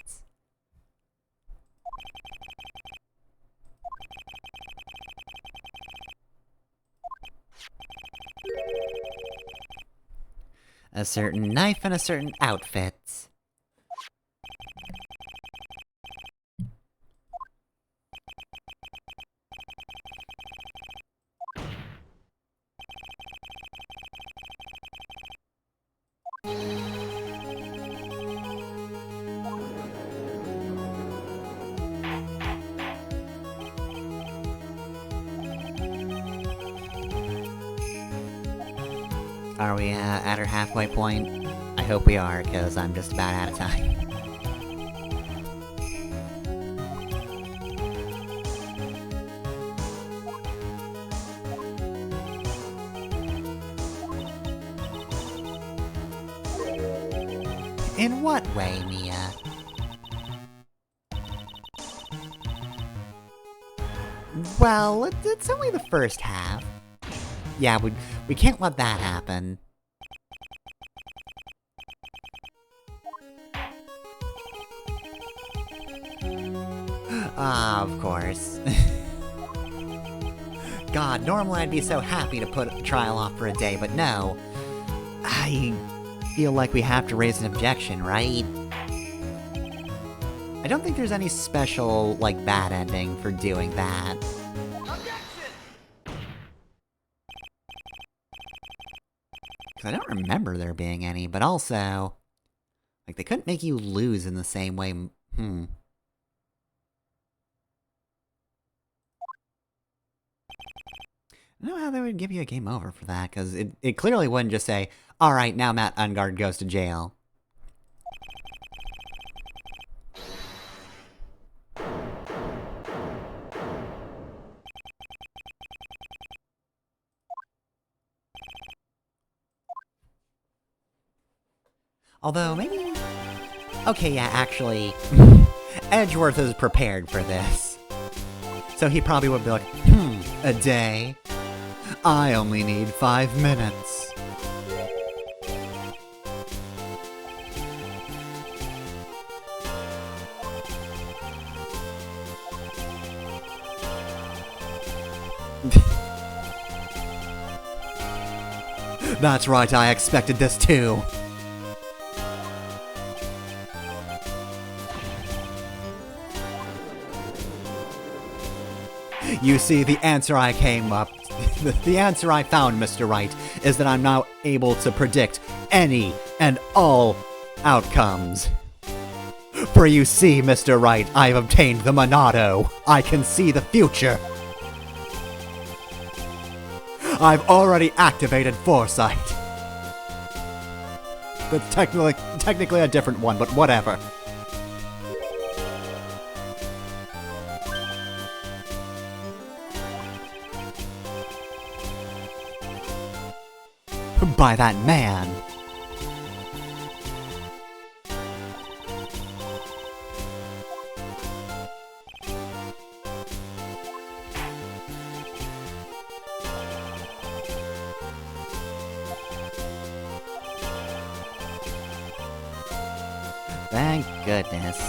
A certain knife and a certain outfit. Are we at our halfway point? I hope we are, because I'm just about out of time. In what way, Mia? Well, it's only the first half. Yeah, we can't let that happen. Ah, of course. God, normally I'd be so happy to put a trial off for a day, but no. I feel like we have to raise an objection, right? I don't think there's any special, like, bad ending for doing that. Because I don't remember there being any, but also... Like, they couldn't make you lose in the same way... I don't know how they would give you a game over for that, because it clearly wouldn't just say, alright, now Matt Ungard goes to jail. Although, maybe... Okay, yeah, actually... Edgeworth is prepared for this. So he probably would be like, a day? I only need 5 minutes. That's right, I expected this too. You see, the answer I came up... the answer I found, Mr. Wright, is that I'm now able to predict any and all outcomes. For you see, Mr. Wright, I have obtained the Monado. I can see the future. I've already activated Foresight. That's technically a different one, but whatever. By that man. Thank goodness.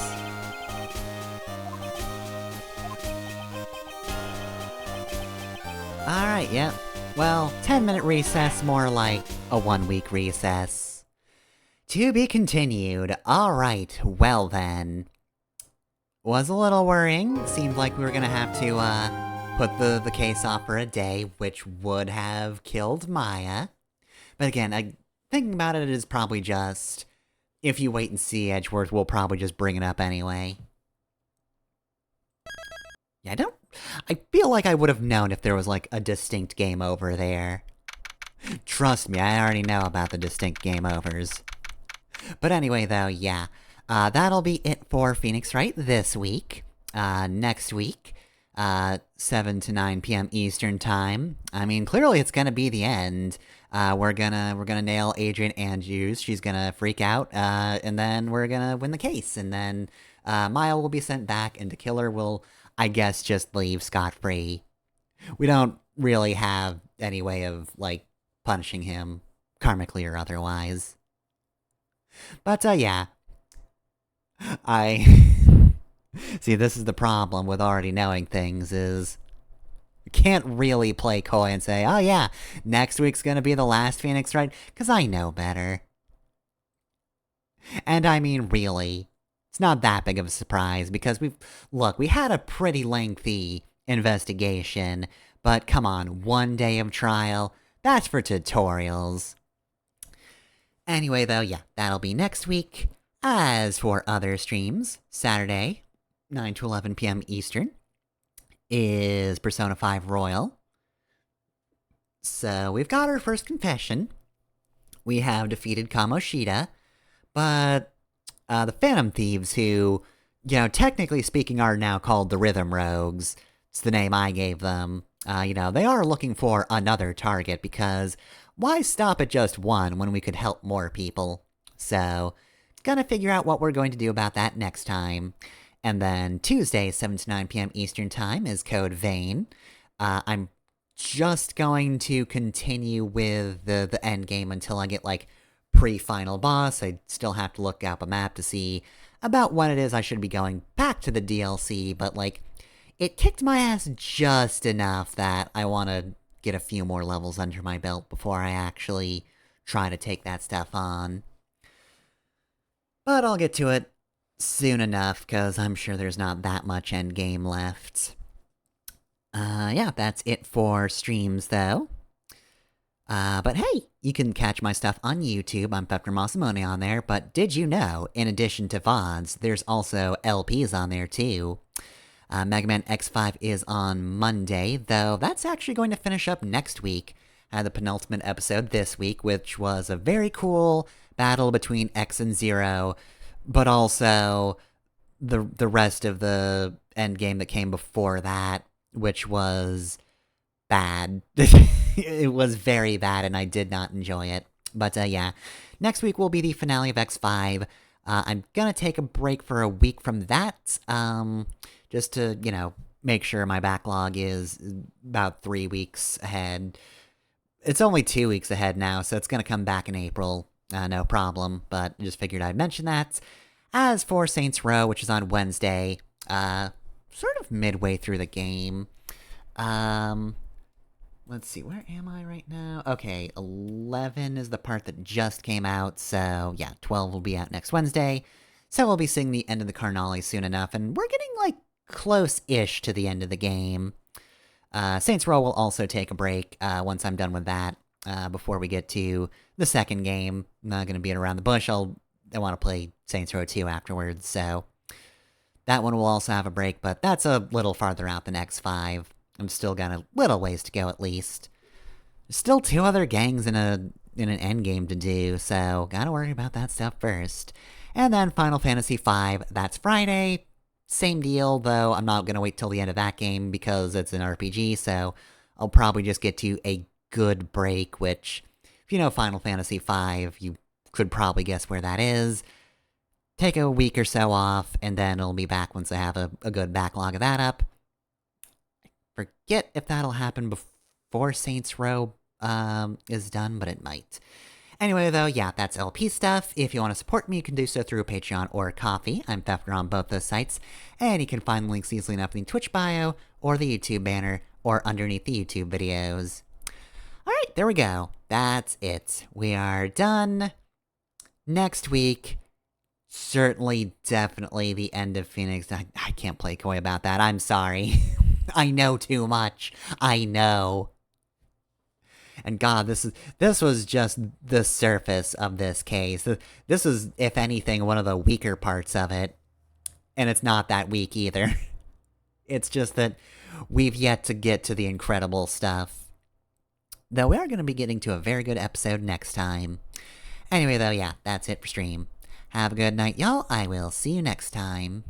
Alright, yep. Well, 10-minute recess, more like a 1-week recess. To be continued. Alright, well then. Was a little worrying. Seemed like we were gonna have to, put the case off for a day, which would have killed Maya. But again, thinking about it, it is probably just, if you wait and see Edgeworth, we'll probably just bring it up anyway. Yeah, I feel like I would have known if there was, like, a distinct game over there. Trust me, I already know about the distinct game overs. But anyway, though, yeah. That'll be it for Phoenix Wright this week. Next week, 7 to 9 p.m. Eastern Time. I mean, clearly it's gonna be the end. We're gonna nail Adrian Andrews. She's gonna freak out, and then we're gonna win the case. And then, Mile will be sent back, and the killer will, I guess, just leave scot-free. We don't really have any way of, like, punishing him, karmically or otherwise. But, yeah. See, this is the problem with already knowing things, is you can't really play coy and say, oh yeah, next week's gonna be the last Phoenix Wright, because I know better. And I mean, really, it's not that big of a surprise, because we had a pretty lengthy investigation, but come on, 1 day of trial, that's for tutorials. Anyway, though, yeah, that'll be next week. As for other streams, Saturday, 9 to 11 p.m. Eastern, is Persona 5 Royal. So we've got our first confession. We have defeated Kamoshida, but the Phantom Thieves, who, technically speaking are now called the Rhythm Rogues, it's the name I gave them, they are looking for another target, because why stop at just one when we could help more people? So, gonna figure out what we're going to do about that next time. And then Tuesday, 7 to 9 p.m. Eastern Time is Code Vein. I'm just going to continue with the end game until I get, like, pre-final boss. I still have to look up a map to see about when it is I should be going back to the DLC, but, like, it kicked my ass just enough that I want to get a few more levels under my belt before I actually try to take that stuff on. But I'll get to it soon enough, because I'm sure there's not that much endgame left. Yeah, that's it for streams, though. But hey, you can catch my stuff on YouTube. I'm Pepper Massimone on there, but did you know, in addition to VODs, there's also LPs on there, too. Mega Man X5 is on Monday, though that's actually going to finish up next week. I had the penultimate episode this week, which was a very cool battle between X and Zero, but also the rest of the endgame that came before that, which was bad. It was very bad, and I did not enjoy it. But yeah, next week will be the finale of X5. I'm gonna take a break for a week from that, just to, make sure my backlog is about 3 weeks ahead. It's only 2 weeks ahead now, so it's gonna come back in April. No problem, but just figured I'd mention that. As for Saints Row, which is on Wednesday, sort of midway through the game. Let's see, where am I right now? Okay, 11 is the part that just came out, so yeah, 12 will be out next Wednesday. So we'll be seeing the end of the Carnali soon enough, and we're getting, like, close-ish to the end of the game. Saints Row will also take a break once I'm done with that, before we get to the second game. I'm not gonna beat around the bush. I want to play Saints Row 2 afterwards, so that one will also have a break, but that's a little farther out than X5. I'm still got a little ways to go, at least. There's still 2 other gangs in an endgame to do, so gotta worry about that stuff first. And then Final Fantasy V, that's Friday. Same deal, though I'm not gonna wait till the end of that game because it's an RPG, so I'll probably just get to a good break, which, if you know Final Fantasy V, you could probably guess where that is. Take a week or so off, and then it'll be back once I have a good backlog of that up. Forget if that'll happen before Saints Row is done, but it might. Anyway, though, yeah, that's LP stuff. If you want to support me, you can do so through Patreon or Ko-fi. I'm Pfeffer on both those sites, and you can find links easily enough in the Twitch bio, or the YouTube banner, or underneath the YouTube videos. Alright, there we go. That's it. We are done. Next week, certainly, definitely the end of Phoenix. I can't play coy about that. I'm sorry. I know too much. I know. And God, this was just the surface of this case. This is, if anything, one of the weaker parts of it. And it's not that weak either. It's just that we've yet to get to the incredible stuff. Though we are going to be getting to a very good episode next time. Anyway, though, yeah, that's it for stream. Have a good night, y'all. I will see you next time.